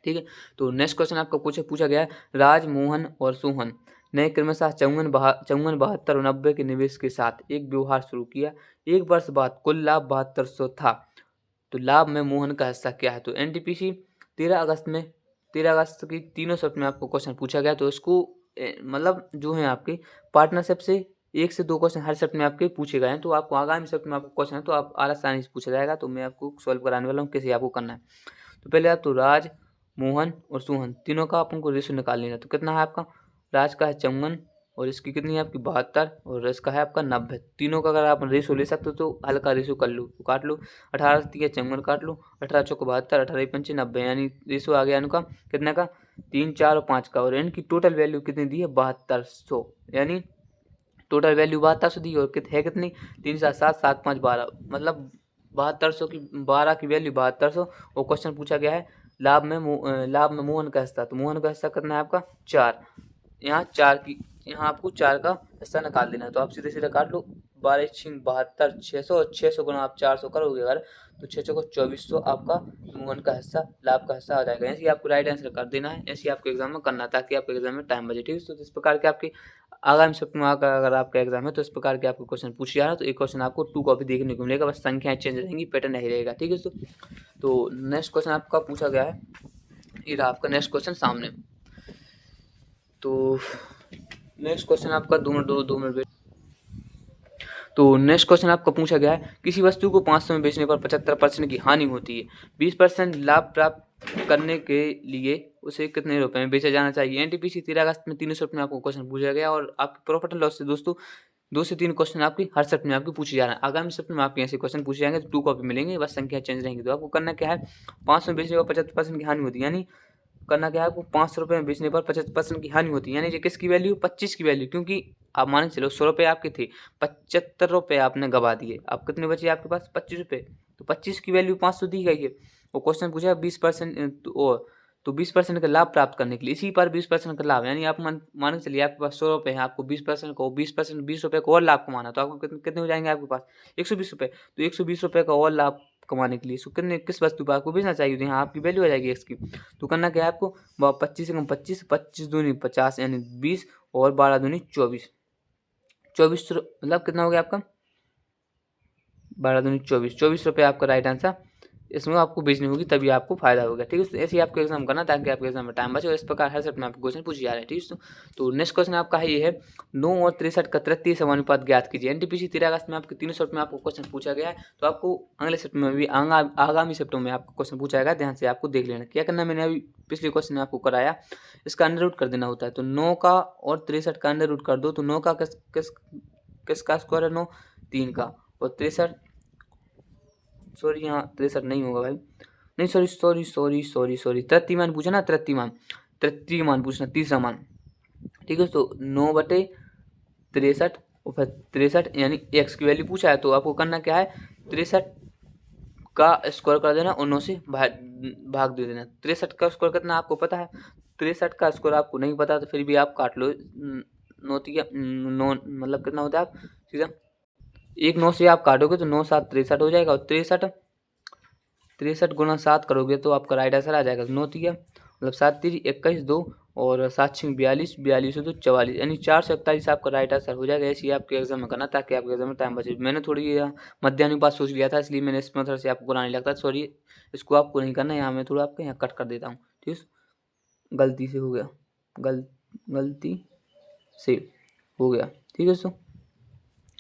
ठीक है, तो नेक्स्ट क्वेश्चन आपको पूछा गया है, राज, मोहन और सोहन ने क्रमशः 54, 72 और 90 के निवेश के साथ एक व्यवहार शुरू किया। एक वर्ष बाद कुल लाभ 7200 था। तो लाभ में मोहन का हिस्सा क्या है? तो एनटीपीसी 13 अगस्त की तीनों शिफ्ट में आपको क्वेश्चन पूछा गया। तो इसको मतलब जो है आपकी पार्टनरशिप से 1 से 2 क्वेश्चन हर शिफ्ट में आपके पूछे गए हैं। तो आपको आगामी शिफ्ट में आपको क्वेश्चन है तो आप आसानी से पूछा जाएगा। तो मैं आपको सॉल्व कराने वाला हूँ कैसे आपको करना है। तो पहले आप तो राज, मोहन और सोहन तीनों का अपन को रेशो निकाल लेना। तो कितना है आपका? राज का है 54 और इसकी कितनी है आपकी 72 और इसका है आपका 90। तीनों का अगर आप रेशो ले सकते हो तो हल्का रेशो कर लो। तो काट लो, 18 से 54 काट लो, 18 चौको 72, 18 पंचे 90, यानी रेशो आ गया इनका कितने का? 3, 4 और 5 का। और इनकी टोटल वैल्यू कितनी दी है? 7200, यानी टोटल वैल्यू 7200 दी और है कितनी? 3, 7, 7, 7, 5, 12, मतलब 7200 की 12 की वैल्यू 7200। और क्वेश्चन पूछा गया है लाभ में मोहन का हिस्सा। तो मोहन का हिस्सा कितना है आपका? 4। यहाँ आपको 4 का हिस्सा निकाल देना है। तो आप सीधे सीधे काट लो, 12 6 72, 600 और 600 गुना आप 400 करोगे अगर तो 6 को 2400 आपका मोहन का हिस्सा, लाभ का हिस्सा आ जाएगा। ऐसे ही आपको राइट आंसर कर देना है। ऐसे ही आपके एग्जाम में करना ताकि आपके एग्जाम में टाइम बचे। ठीक है, तो इस प्रकार के आपके आगामी शिफ्ट में अगर आपका एग्जाम है तो इस प्रकार के आपको क्वेश्चन पूछे जा रहा है। तो एक क्वेश्चन आपको 2 कॉपी देखने को मिलेगा, बस संख्याएं चेंज रहेंगी, पैटर्न नहीं रहेगा। ठीक है दोस्तों, तो नेक्स्ट क्वेश्चन आपका पूछा गया है, ये रहा आपका नेक्स्ट क्वेश्चन सामने। तो नेक्स्ट क्वेश्चन आपका 2 मिनट वेट। तो नेक्स्ट क्वेश्चन आपका पूछा गया है, किसी वस्तु को 500 में बेचने पर 75% की हानि होती है, 20% लाभ प्राप्त करने के लिए उसे कितने रुपए में बेचा जाना चाहिए? एनटीपीसी 13 अगस्त में तीनों शिफ्ट में आपको क्वेश्चन पूछा गया और आपके प्रॉफिट एंड लॉस से दोस्तों 2 से 3 क्वेश्चन आपकी हर शिफ्ट में आपको पूछे जा रहे हैं। आगामी शिफ्ट में आपके ऐसे क्वेश्चन पूछे जाएंगे तो 2 कॉपी मिलेंगे, बस संख्या चेंज रहेंगी। तो आपको करना क्या है, 500 में बेचने पर 75% की हानि होती है, यानी करना क्या है आपको, 500 रुपये में बेचने पर 50% की हानि होती है, यानी किसकी वैल्यू? 25 की वैल्यू, क्योंकि आप मान के चलो 100 रुपये आपके थे, 75 रुपये आपने गवा दिए, अब कितने बचे आपके पास? 25 रुपये। तो 25 की वैल्यू 500 दी गई है और क्वेश्चन पूछा है 20% तो 20% का लाभ प्राप्त करने के लिए, इसी पर 20% का लाभ, यानी आप मान के चलिए आपके पास 100 रुपये हैं, आपको 20% को 20% 20 रुपये को और लाभ कमाना, तो आपको कितने हो जाएंगे आपके पास? 120 रुपये। तो 120 रुपये का और लाभ कमाने के लिए किस वस्तु पर आपको बेचना चाहिए? तो यहाँ आपकी वैल्यू आ जाएगी एक्स की। तो करना क्या है आपको, 25 से कम 25, 25 दूनी 50 यानी 20 और 12 दूनी 24, 24 मतलब कितना हो गया आपका? 12 दूनी 24, 24 रुपये आपका राइट आंसर। इसमें आपको बेचनी होगी तभी आपको फायदा होगा। ठीक है, तो ऐसे ही आपको एग्जाम करना ताकि आपके एग्जाम में टाइम बचे और इस प्रकार हर सेट में आपको क्वेश्चन पूछे जा रहे हैं। ठीक है, तो नेक्स्ट क्वेश्चन आपका है ये है, 9 और 63 का तृतीय समानुपात ज्ञात कीजिए। एनटीपीसी 13 अगस्त में आपके तीनों सेट में आपको क्वेश्चन पूछा गया है। तो आपको अगले सेट में भी आगामी सेटों में आपको क्वेश्चन पूछा जाएगा, ध्यान से आपको देख लेना। क्या करना, मैंने अभी पिछले क्वेश्चन में आपको कराया, इसका अंडर रूट कर देना होता है। तो 9 का और 63 का अंडर रूट कर दो। तो 9 का किसका स्क्वायर है? 9 3 का, और 63, सॉरी यहाँ 63 नहीं होगा भाई, नहीं सॉरी तृतीयमान पूछा ना, तृतीयमान पूछना, तीसरा मान। ठीक है, तो 9/63 और फिर 63 यानी x की वैल्यू पूछा है। तो आपको करना क्या है, 63 का स्क्वायर कर देना और 9 से भाग दे देना। 63 का स्क्वायर कितना आपको पता है? 63 का स्क्वायर आपको नहीं पता तो फिर भी आप काट लो, 9 मतलब कितना होता है, आप सीधा 1 9 से आप काटोगे तो 9 7 63 हो जाएगा, और 63 गुना 7 करोगे तो आपका राइट आंसर आ जाएगा 9 3 मतलब 7 3 21 2 और 7 6 42, 42 2 44, यानी 441 आपका राइट आंसर हो जाएगा। ऐसे ही आपके एग्जाम में करना ताकि आपके एग्जाम में टाइम बचे। मैंने थोड़ी मध्यानुपात सोच लिया था इसलिए मैंने इस मेथड से आपको बुरा नहीं लगता, सॉरी इसको आपको नहीं करना। यहाँ मैं थोड़ा आपके यहाँ कट कर देता हूँ, ठीक है, गलती से हो गया, गलती से हो गया। ठीक है दोस्तों,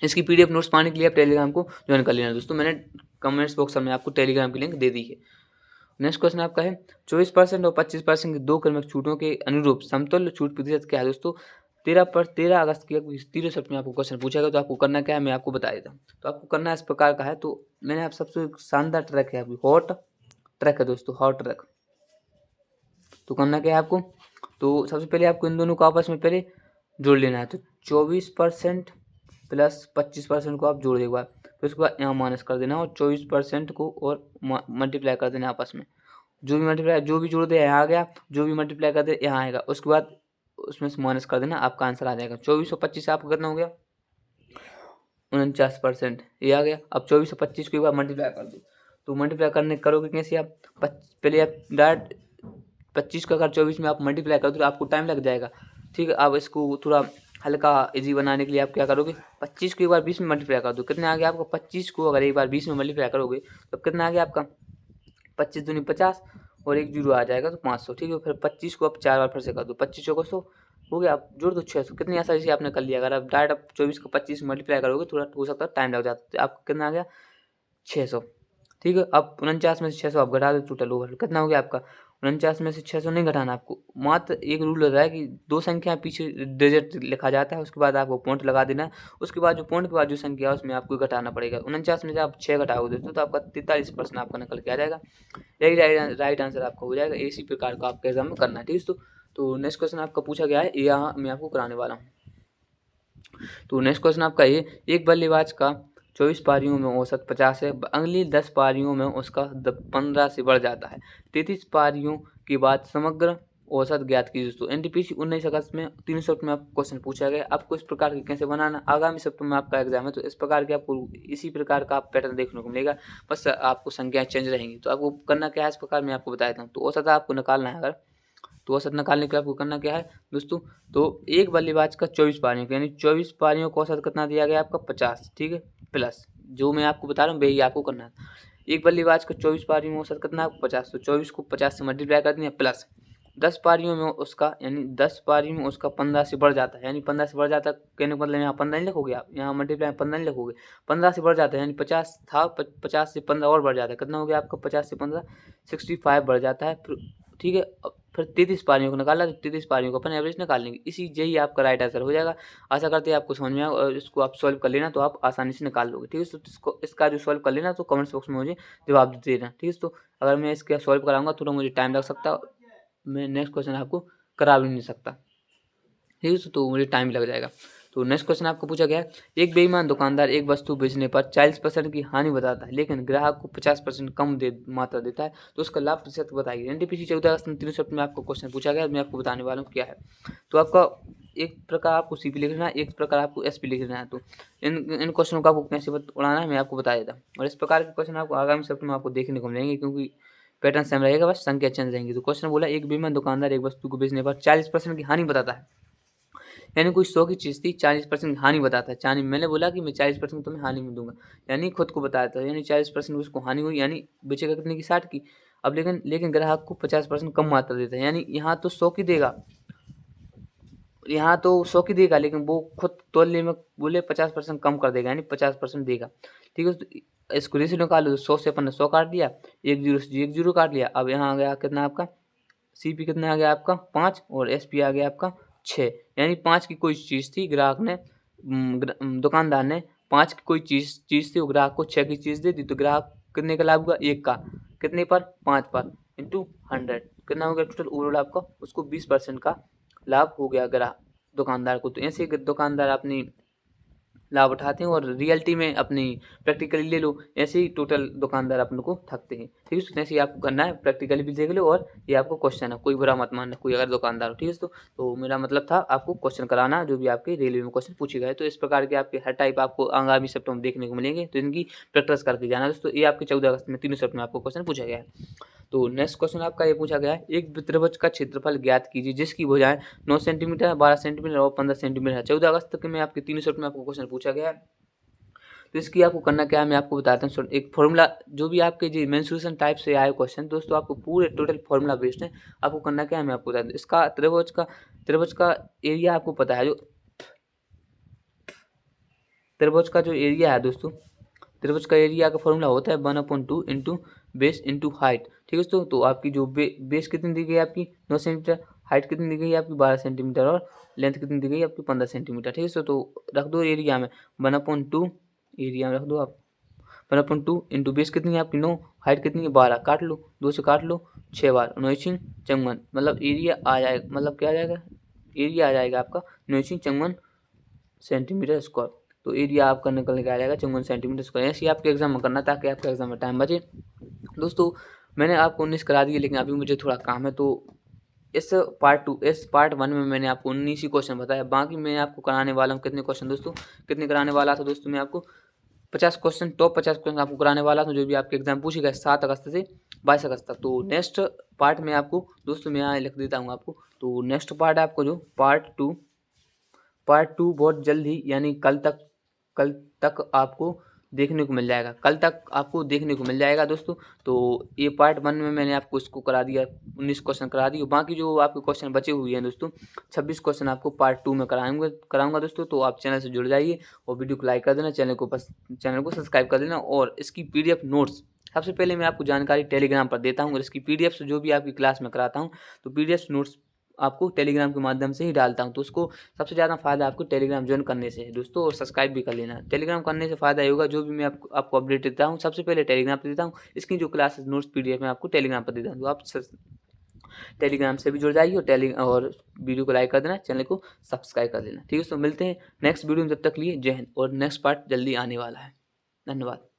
इसकी पीडीएफ नोट्स पाने के लिए आप टेलीग्राम को ज्वाइन कर लेना दोस्तों, मैंने कमेंट्स बॉक्स में आपको टेलीग्राम की लिंक दे दी है। नेक्स्ट क्वेश्चन आपका है, 24% और 25% की 2 क्रमिक छूटों के अनुरूप समतुल्य छूट प्रतिशत क्या है? दोस्तों 13 अगस्त की 30 सेट में आपको क्वेश्चन पूछा गया। तो आपको करना क्या है मैं आपको बता देता हूँ। तो आपको करना इस प्रकार का है, तो मैंने आप सबसे शानदार ट्रैक है आपकी हॉट ट्रैक है दोस्तों, हॉट ट्रैक। तो करना क्या है आपको, तो सबसे पहले आपको इन दोनों को आपस में पहले जोड़ लेना है। तो 24% प्लस 25% को आप जोड़ दो एक बार, फिर उसके बाद यहाँ माइनस कर देना और 24% को और मल्टीप्लाई कर देना आपस में। जो भी मल्टीप्लाई जो भी जोड़ दे यहाँ आ गया, जो भी मल्टीप्लाई कर दे यहाँ आएगा, उसके बाद उसमें से माइनस कर देना, आपका आंसर आ जाएगा। 2425 आपका कितना हो गया, 49% ये आ गया। अब 2425 को एक बार मल्टीप्लाई कर दो, तो मल्टीप्लाई करने करोगे कैसे आप, पहले आप डायरेक्ट 25 का अगर 24 में आप मल्टीप्लाई कर दो तो आपको टाइम लग जाएगा। ठीक है, अब इसको थोड़ा हल्का इजी बनाने के लिए आप क्या करोगे, 25 को एक बार 20 में मल्टीप्लाई कर दो, कितना आ गया आपको, 25 को अगर एक बार 20 में मल्टीप्लाई करोगे तो कितना आ गया आपका, 25 दूनी 50 और एक जीरो आ जाएगा तो 500। ठीक है, फिर 25 को आप 4 बार फिर से कर दो, 25 चौको 100 हो गया, आप जोड़ दो 600। कितनी आसानी से आपने कर लिया। अगर आप डायरेक्ट आप 24 को 25 में मल्टीप्लाई करोगे थोड़ा हो सकता है टाइम लग जाता है। आपको कितना आ गया, 600। ठीक है, अब 49 में से 600 आप घटा दो, टोटल ओवर कितना हो गया आपका, 49 में से 600 नहीं घटाना आपको, मात्र एक रूल होता है कि दो संख्या पीछे डिजिट लिखा जाता है, उसके बाद आपको पॉइंट लगा देना है, उसके बाद जो पॉइंट के बाद जो संख्या है उसमें आपको घटाना पड़ेगा। 49 में से आप 6 घटाओगे दोस्तों तो आपका 43% आपका निकल के आ जाएगा। यही राइट आंसर आपका हो जाएगा। इसी प्रकार का आपके एग्जाम में करना है। ठीक है तो नेक्स्ट क्वेश्चन आपका पूछा गया है, यहाँ मैं आपको कराने वाला हूँ। तो नेक्स्ट क्वेश्चन आपका ये, एक बल्लेबाज का 24 पारियों में औसत 50 है, अगली 10 पारियों में उसका 15 से बढ़ जाता है, 33 पारियों के बाद समग्र औसत ज्ञात कीजिए। दोस्तों एनटीपीसी 19 अगस्त में 3 शिफ्ट में आपको क्वेश्चन पूछा गया, आपको इस प्रकार के कैसे बनाना, आगामी शिफ्ट में आपका एग्जाम है तो इस प्रकार के आपको इसी प्रकार का पैटर्न देखने को मिलेगा, बस आपको संख्याएं चेंज रहेंगी। तो आपको करना क्या है इस प्रकार मैं आपको बता देता हूँ। तो औसत आपको निकालना है, अगर तो औसत निकालने के लिए आपको करना क्या है दोस्तों, तो एक बल्लेबाज का 24 पारियों यानी 24 पारियों का औसत कितना दिया गया आपका 50। ठीक है, प्लस जो मैं आपको बता रहा हूँ वही आपको करना है। एक बल्लेबाज का 24 पारियों में औसत कितना है 50, तो 24 को 50 से मल्टीप्लाई कर दिया, प्लस 10 पारियों में उसका यानी 10 पारियों में उसका 15 से बढ़ जाता है, यानी 15 से बढ़ जाता है कहने का मतलब यहाँ 15 नहीं लिखोगे आप, यहाँ मल्टीप्लाई 15 नहीं लिखोगे, 15 से बढ़ जाता है यानी 50 था 50 से 15 और बढ़ जाता है, कितना हो गया आपका 50 से 15 65 बढ़ जाता है। फिर ठीक है, फिर 33 पारियों को निकाला तो 33 पारियों को अपन एवरेज निकाल लेंगे, इसी यही आपका राइट आंसर हो जाएगा। आशा करते हैं आपको समझ में आया और इसको आप सॉल्व कर लेना तो आप आसानी से निकाल लोगे। ठीक है, तो इसको इसका जो सॉल्व कर लेना तो कमेंट्स बॉक्स में मुझे जवाब दे देना। ठीक है, तो अगर मैं इसका सॉल्व कराऊंगा थोड़ा मुझे टाइम लग सकता है, मैं नेक्स्ट क्वेश्चन आपको करा भी नहीं सकता। ठीक है, तो मुझे टाइम लग जाएगा। तो नेक्स्ट क्वेश्चन आपको पूछा गया है, एक बेईमान दुकानदार एक वस्तु बेचने पर 40% की हानि बताता है लेकिन ग्राहक को 50% कम मात्रा देता है, तो उसका लाभ प्रतिशत बताइए। एनटीपीसी 14 अगस्त 3 शिफ्ट में आपको क्वेश्चन पूछा गया, मैं आपको बताने वाला हूँ क्या है। तो आपका एक प्रकार आपको सीपी लिखना है, एक प्रकार आपको एसपी लिखना है। तो इन क्वेश्चनों का आपको कैसे उड़ाना है मैं आपको बता देता हूँ, और इस प्रकार के क्वेश्चन आपको आगामी शिफ्ट में आपको देखने को मिलेंगे क्योंकि पैटर्न सेम रहेगा, बस संख्या चेंज रहेंगी। तो क्वेश्चन बोला, एक बेईमान दुकानदार एक वस्तु को बेचने पर 40% की हानि बताता है, यानी कोई 100 की चीज़ थी 40% हानि बताता है, यानी मैंने बोला कि मैं 40% तुम्हें हानि में दूंगा, यानी खुद को बताता है, यानी 40% उसको हानि हुई, यानी बेचेगा कितने की 60 की। अब लेकिन ग्राहक को 50% कम मात्रा देता है, यानी यहाँ तो 100 की देगा, यहाँ तो 100 की देगा लेकिन वो खुद तोलने में बोले 50% कम कर देगा, यानी 50% देगा। ठीक है, तो इसको रेशियो निकालो, 100 से अपन ने 100 काट दिया, एक जीरो काट लिया, अब यहाँ आ गया कितना आपका सीपी कितना आ गया आपका 5 और एसपी आ गया आपका 6, यानी 5 की कोई चीज़ थी, ग्राहक ने दुकानदार ने 5 की कोई चीज़ थी, वो ग्राहक को 6 की चीज़ दे दी, तो ग्राहक कितने का लाभ हुआ, 1 का, कितने पर 5 पर इंटू 100 कितना हो गया टोटल ओवरऑल आपका, उसको 20% का लाभ हो गया ग्राहक दुकानदार को। तो ऐसे दुकानदार अपनी लाभ उठाते हैं और रियलिटी में अपनी प्रैक्टिकली ले लो, ऐसे ही टोटल दुकानदार अपन को थकते हैं। ठीक है, ऐसे ही आपको करना है, प्रैक्टिकली भी देख लो और ये आपको क्वेश्चन है, कोई बुरा मत मानना कोई अगर दुकानदार हो। ठीक है, तो मेरा मतलब था आपको क्वेश्चन कराना जो भी आपके रेलवे में क्वेश्चन पूछे गए। तो इस प्रकार के आपके हर टाइप आपको आगामी सप्ताह में देखने को मिलेंगे, तो इनकी प्रैक्टिस करके जाना दोस्तों। ये आपके 14 अगस्त में 3 सप्ताह में आपको क्वेश्चन पूछा गया है। तो नेक्स्ट क्वेश्चन आपका ये पूछा गया है, एक त्रिभुज का क्षेत्रफल ज्ञात कीजिए जिसकी भुजाएं 9 सेंटीमीटर 12 सेंटीमीटर और 15 सेंटीमीटर है। 14 अगस्त तक में आपके 3 सप्ताह में आपको क्वेश्चन पूछा गया है। तो इसकी आपको करना क्या है मैं आपको बताता हूँ। एक फॉर्मूला जो भी आपके जो मेंसुरेशन टाइप से आए क्वेश्चन दोस्तों, आपको पूरे टोटल फॉर्मूला बेस्ड है, आपको करना क्या है मैं आपको बता दूँ। इसका त्रिभुज का एरिया आपको पता है, जो त्रिभुज का जो एरिया है दोस्तों, त्रिभुज का एरिया का फॉर्मूला होता है 1/2 इंटू बेस इंटू हाइट। ठीक है दोस्तों, तो आपकी जो बेस कितनी दी गई आपकी 9 सेंटीमीटर, हाइट कितनी दी गई है आपकी 12 सेंटीमीटर और लेंथ कितनी दी गई है आपकी 15 सेंटीमीटर। ठीक है दोस्तों, तो रख दो एरिया में 1/2 एरिया में रख दो आप 1/2 इंटू बेस कितनी है आपकी 9, हाइट कितनी है 12, काट लो 2 से काट लो 6 बार 9 54, मतलब एरिया आ जाएगा, मतलब क्या आ जाएगा एरिया आ जाएगा आपका 9 54 सेंटीमीटर स्क्वायर। तो एरिया आपका निकल के आ जाएगा 54 सेंटीमीटर स्क्वायर। ऐसे ही आपके एग्जाम में करना ताकि आपके एग्जाम में टाइम बचे। दोस्तों मैंने आपको 19 करा दिए, लेकिन अभी मुझे थोड़ा काम है, तो इस पार्ट 1 में मैंने आपको 19 ही क्वेश्चन बताया। बाकी मैं आपको कराने वाला हूँ कितने क्वेश्चन दोस्तों, कितने कराने वाला था दोस्तों, मैं आपको 50 क्वेश्चन, टॉप 50 क्वेश्चन आपको कराने वाला था, जो भी आपके एग्जाम पूछे गए 7 अगस्त से 22 अगस्त तक। तो नेक्स्ट पार्ट में आपको दोस्तों मैं यहाँ लिख देता हूँ आपको, तो नेक्स्ट पार्ट है आपको जो पार्ट टू बहुत जल्द ही, यानी कल तक आपको देखने को मिल जाएगा, कल तक आपको देखने को मिल जाएगा दोस्तों। तो ये पार्ट 1 में मैंने आपको इसको करा दिया, 19 क्वेश्चन करा दिए। बाकी जो आपके क्वेश्चन बचे हुए हैं दोस्तों, 26 क्वेश्चन आपको पार्ट 2 में कराऊंगा दोस्तों। तो आप चैनल से जुड़ जाइए और वीडियो को लाइक कर देना, चैनल को सब्सक्राइब कर देना। और इसकी PDF नोट्स सबसे पहले मैं आपको जानकारी टेलीग्राम पर देता हूँ, और इसकी PDF जो भी आपकी क्लास में कराता हूँ, तो PDF नोट्स आपको टेलीग्राम के माध्यम से ही डालता हूँ। तो उसको सबसे ज़्यादा फायदा आपको टेलीग्राम ज्वाइन करने से है दोस्तों, और सब्सक्राइब भी कर लेना। टेलीग्राम करने से फायदा ये होगा, जो भी मैं आपको अपडेट देता हूँ सबसे पहले टेलीग्राम पर देता हूँ। इसकी जो क्लासेस नोट्स PDF मैं आपको टेलीग्राम पर देता हूँ। तो आप टेलीग्राम से भी जुड़ जाइए और वीडियो को लाइक कर देना, चैनल को सब्सक्राइब कर लेना। ठीक है दोस्तों, मिलते हैं नेक्स्ट वीडियो में, तब तक लिए जय हिंद। और नेक्स्ट पार्ट जल्दी आने वाला है। धन्यवाद।